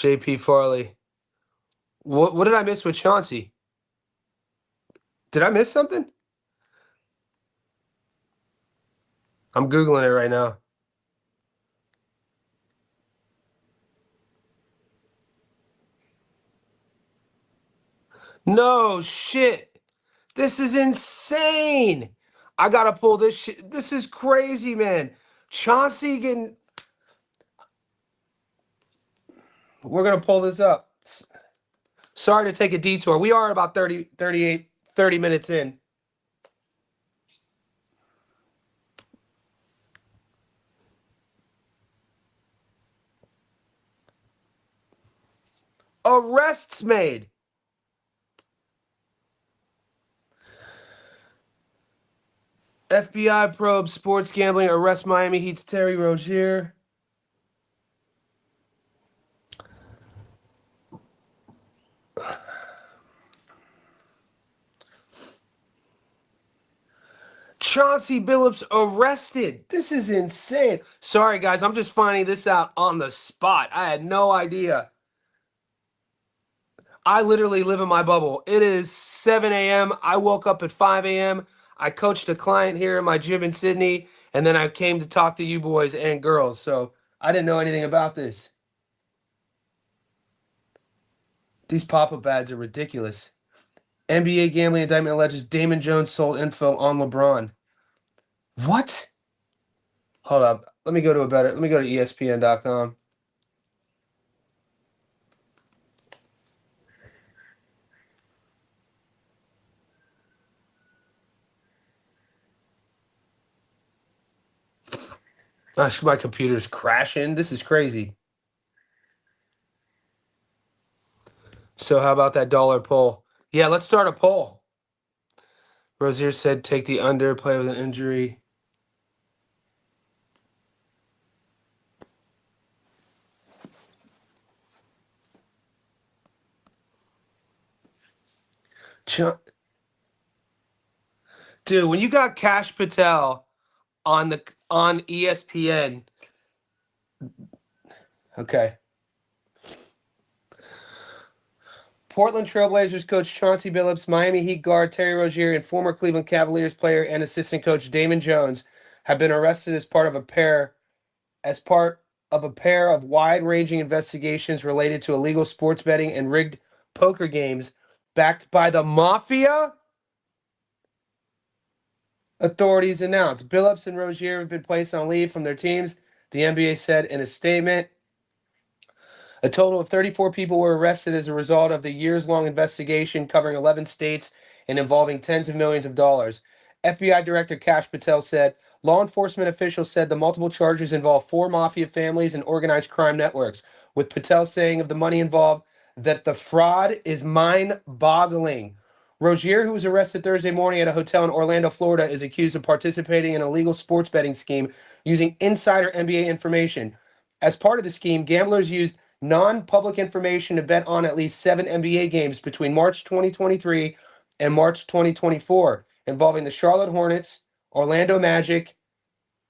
JP Farley. What did I miss with Chauncey? Did I miss something? I'm Googling it right now. No shit. This is insane. I gotta pull this shit. This is crazy, man. Chauncey getting... We're gonna pull this up. Sorry to take a detour. We are about 30 minutes in. Arrests made. FBI probe sports gambling, arrest Miami Heat's Terry Rozier. Chauncey Billups arrested. This is insane. Sorry, guys. I'm just finding this out on the spot. I had no idea. I literally live in my bubble. It is 7 a.m. I woke up at 5 a.m. I coached a client here in my gym in Sydney, and then I came to talk to you boys and girls. So I didn't know anything about this. These pop-up ads are ridiculous. NBA gambling indictment alleges Damon Jones sold info on LeBron. What? Hold up. Let me go to ESPN.com. Gosh, my computer's crashing. This is crazy. So how about that dollar poll? Yeah, let's start a poll. Rozier said take the under, play with an injury. Dude, when you got Cash Patel on ESPN, okay. Portland Trailblazers coach Chauncey Billups, Miami Heat guard Terry Rozier, and former Cleveland Cavaliers player and assistant coach Damon Jones have been arrested as part of a pair of wide-ranging investigations related to illegal sports betting and rigged poker games backed by the mafia. Authorities announced Billups and Rozier have been placed on leave from their teams, the NBA said in a statement. A total of 34 people were arrested as a result of the years-long investigation covering 11 states and involving tens of millions of dollars. FBI Director Cash Patel said, law enforcement officials said the multiple charges involve 4 mafia families and organized crime networks, with Patel saying of the money involved that the fraud is mind-boggling. Rozier, who was arrested Thursday morning at a hotel in Orlando, Florida, is accused of participating in a illegal sports betting scheme using insider NBA information. As part of the scheme, gamblers used non-public information to bet on at least 7 NBA games between March 2023 and March 2024, involving the Charlotte Hornets, Orlando Magic,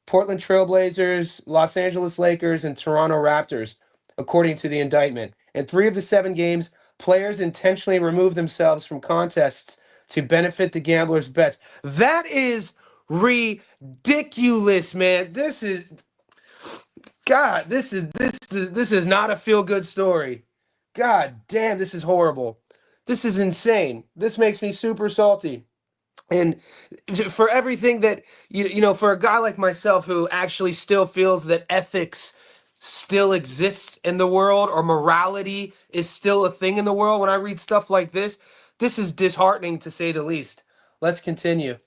Portland Trailblazers, Los Angeles Lakers, and Toronto Raptors, according to the indictment. In 3 of the 7 games, players intentionally removed themselves from contests to benefit the gamblers' bets. That is ridiculous, man. This is not a feel-good story. God damn, this is horrible. This is insane. This makes me super salty. And for everything that, for a guy like myself who actually still feels that ethics still exists in the world or morality is still a thing in the world, when I read stuff like this is disheartening to say the least. Let's continue.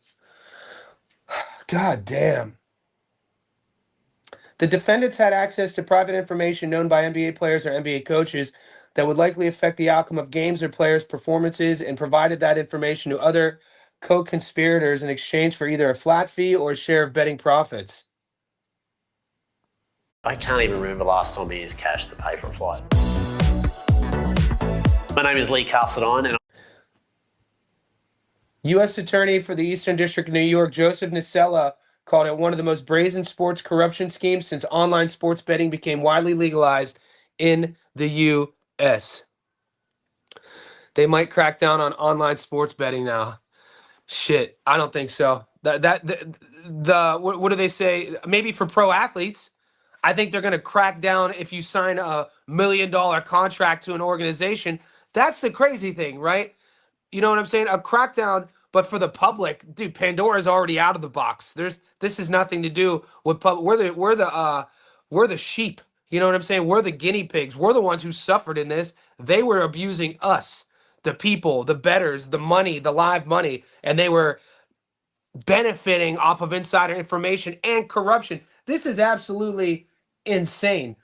God damn. The defendants had access to private information known by NBA players or NBA coaches that would likely affect the outcome of games or players' performances and provided that information to other co-conspirators in exchange for either a flat fee or a share of betting profits. I can't even remember the last time I used cash to pay for a flight. My name is Lee Carsadine, and U.S. Attorney for the Eastern District of New York, Joseph Nisella, called it one of the most brazen sports corruption schemes since online sports betting became widely legalized in the FEDS. They might crack down on online sports betting now. Shit, I don't think so. What do they say? Maybe for pro athletes, I think they're going to crack down if you sign a $1 million contract to an organization. That's the crazy thing, right? You know what I'm saying? A crackdown, but for the public, dude, Pandora's already out of the box. This has nothing to do with public. We're the sheep. You know what I'm saying? We're the guinea pigs. We're the ones who suffered in this. They were abusing us, the people, the bettors, the money, the live money, and they were benefiting off of insider information and corruption. This is absolutely insane.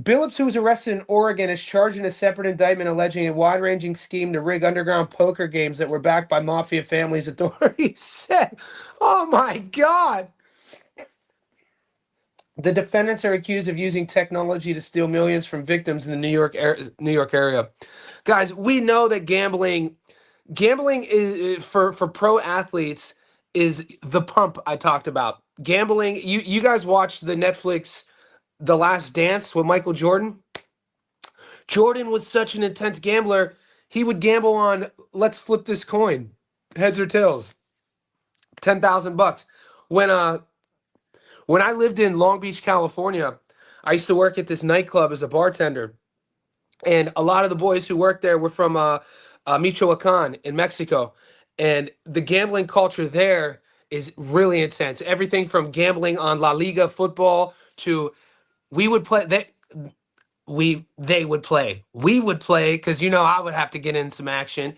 Billups, who was arrested in Oregon, is charged in a separate indictment alleging a wide-ranging scheme to rig underground poker games that were backed by mafia families, authorities said. Oh my God. The defendants are accused of using technology to steal millions from victims in the New York area. Guys, we know that gambling is for pro athletes is the pump I talked about. Gambling, you guys watched the Netflix The Last Dance with Michael Jordan? Jordan was such an intense gambler, he would gamble on, let's flip this coin, heads or tails, $10,000. When I lived in Long Beach, California, I used to work at this nightclub as a bartender, and a lot of the boys who worked there were from Michoacan in Mexico, and the gambling culture there is really intense. Everything from gambling on La Liga football to we would play they would play. We would play because I would have to get in some action.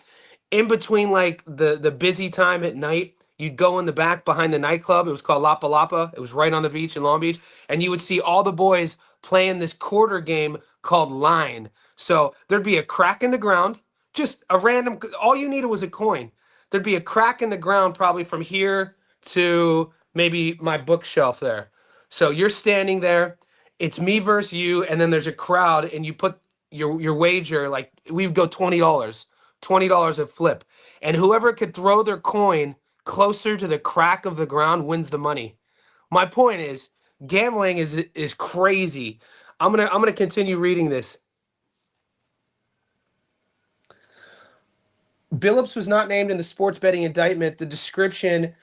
In between like the busy time at night, you'd go in the back behind the nightclub. It was called Lapa Lapa. It was right on the beach in Long Beach. And you would see all the boys playing this quarter game called Line. So there'd be a crack in the ground, just a random, all you needed was a coin. There'd be a crack in the ground probably from here to maybe my bookshelf there. So you're standing there, it's me versus you, and then there's a crowd, and you put your wager, like we would go $20 a flip. And whoever could throw their coin closer to the crack of the ground wins the money. My point is, gambling is crazy. I'm gonna continue reading this. Billups was not named in the sports betting indictment. The description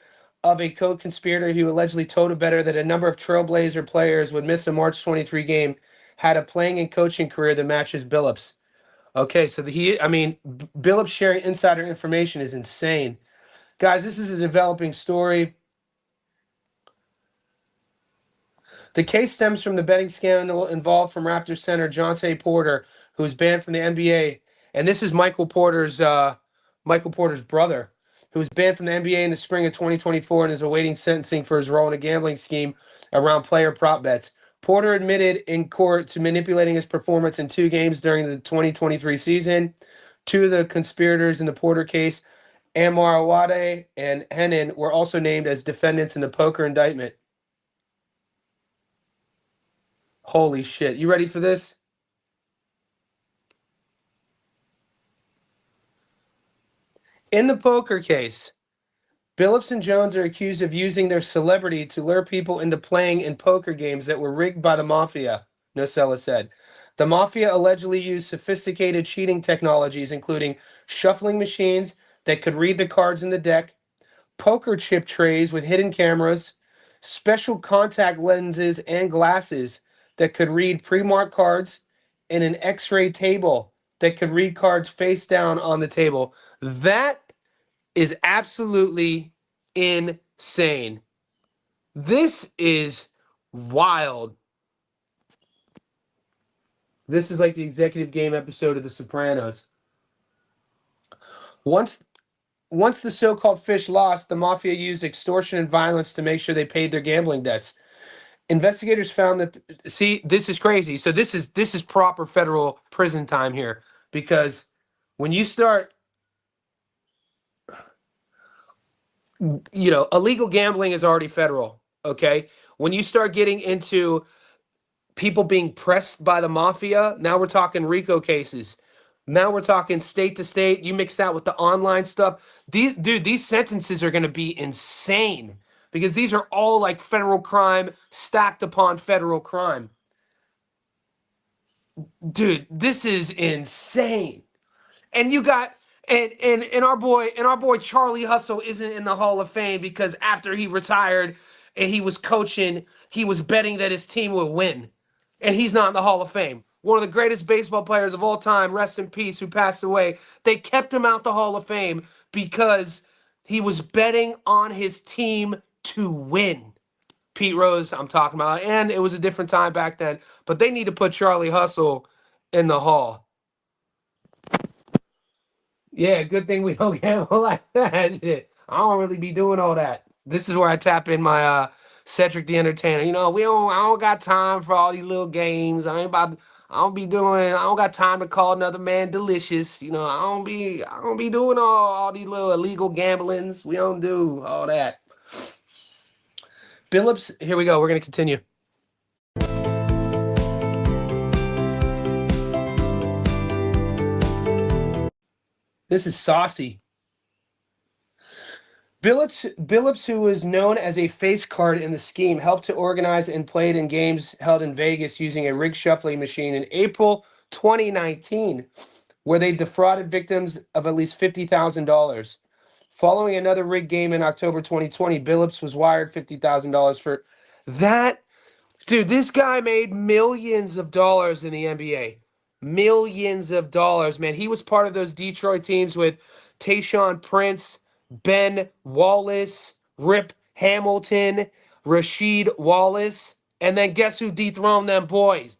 of a co-conspirator who allegedly told a bettor that a number of Trailblazer players would miss a March 23 game had a playing and coaching career that matches Billups. Okay, so Billups sharing insider information is insane. Guys, this is a developing story. The case stems from the betting scandal involved from Raptors center Chauncey Porter, who was banned from the NBA. And this is Michael Porter's brother, who was banned from the NBA in the spring of 2024 and is awaiting sentencing for his role in a gambling scheme around player prop bets. Porter admitted in court to manipulating his performance in 2 games during the 2023 season. 2 of the conspirators in the Porter case, Amar Awade and Henin, were also named as defendants in the poker indictment. Holy shit. You ready for this? In the poker case, Billups and Jones are accused of using their celebrity to lure people into playing in poker games that were rigged by the mafia, Nocella said. The mafia allegedly used sophisticated cheating technologies, including shuffling machines that could read the cards in the deck, poker chip trays with hidden cameras, special contact lenses and glasses that could read pre-marked cards, and an X-ray table that could read cards face down on the table. That is absolutely insane. This is wild. This is like the executive game episode of The Sopranos. Once the so-called fish lost, the mafia used extortion and violence to make sure they paid their gambling debts. Investigators found that this is crazy. So this is proper federal prison time here, because when you start illegal gambling is already federal, okay? When you start getting into people being pressed by the mafia, now we're talking RICO cases. Now we're talking state to state. You mix that with the online stuff. These sentences are going to be insane, because these are all like federal crime stacked upon federal crime. Dude, this is insane. And you got and our boy Charlie Hustle isn't in the Hall of Fame because after he retired and he was coaching, he was betting that his team would win. And he's not in the Hall of Fame. One of the greatest baseball players of all time, rest in peace, who passed away. They kept him out the Hall of Fame because he was betting on his team to win. Pete Rose, I'm talking about. And it was a different time back then. But they need to put Charlie Hustle in the Hall. Yeah, good thing we don't gamble like that. Shit. I don't really be doing all that. This is where I tap in my Cedric the Entertainer. You know, I don't got time for all these little games. I don't got time to call another man delicious. You know, I don't be doing all these little illegal gamblings. We don't do all that. Billups, here we go. We're gonna continue. This is saucy. Billups, who was known as a face card in the scheme, helped to organize and played in games held in Vegas using a rig shuffling machine in April 2019, where they defrauded victims of at least $50,000. Following another rig game in October 2020, Billups was wired $50,000 for that. Dude, this guy made millions of dollars in the NBA. Millions of dollars, man. He was part of those Detroit teams with Tayshaun Prince, Ben Wallace, Rip Hamilton, Rasheed Wallace. And then guess who dethroned them boys?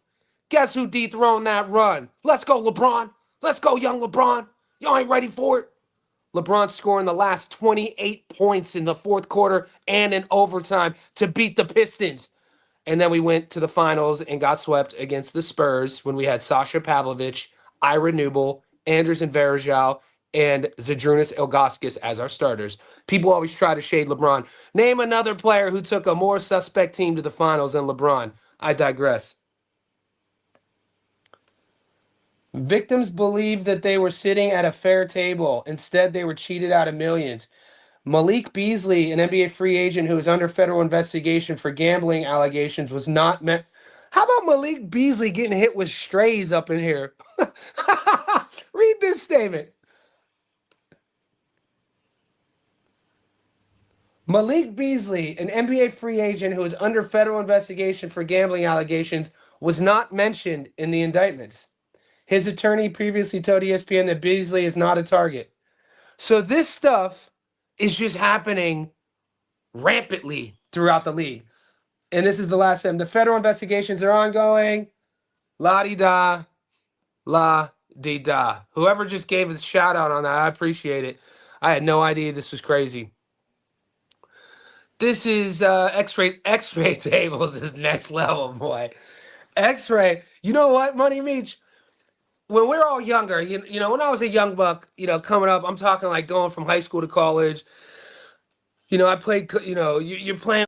Guess who dethroned that run? Let's go, LeBron. Let's go, young LeBron. Y'all ain't ready for it. LeBron scoring the last 28 points in the fourth quarter and in overtime to beat the Pistons. And then we went to the finals and got swept against the Spurs when we had Sasha Pavlovich, Ira Newble, Anderson Varejao, and Zydrunas Ilgauskas as our starters. People always try to shade LeBron. Name another player who took a more suspect team to the finals than LeBron. I digress. Victims believed that they were sitting at a fair table. Instead, they were cheated out of millions. Malik Beasley, an NBA free agent who is under federal investigation for gambling allegations, was not meant. How about Malik Beasley getting hit with strays up in here? Read this statement. Malik Beasley, an NBA free agent who is under federal investigation for gambling allegations, was not mentioned in the indictments. His attorney previously told ESPN that Beasley is not a target. So this stuff is just happening rampantly throughout the league. And this is the last time. The federal investigations are ongoing. La-di-da, la-di-da. Whoever just gave a shout out on that, I appreciate it. I had no idea this was crazy. This is X-ray tables is next level, boy. X-ray. You know what, Money Meech? When we're all younger, you know, when I was a young buck, you know, coming up, I'm talking like going from high school to college. You know, I played, you know, you're playing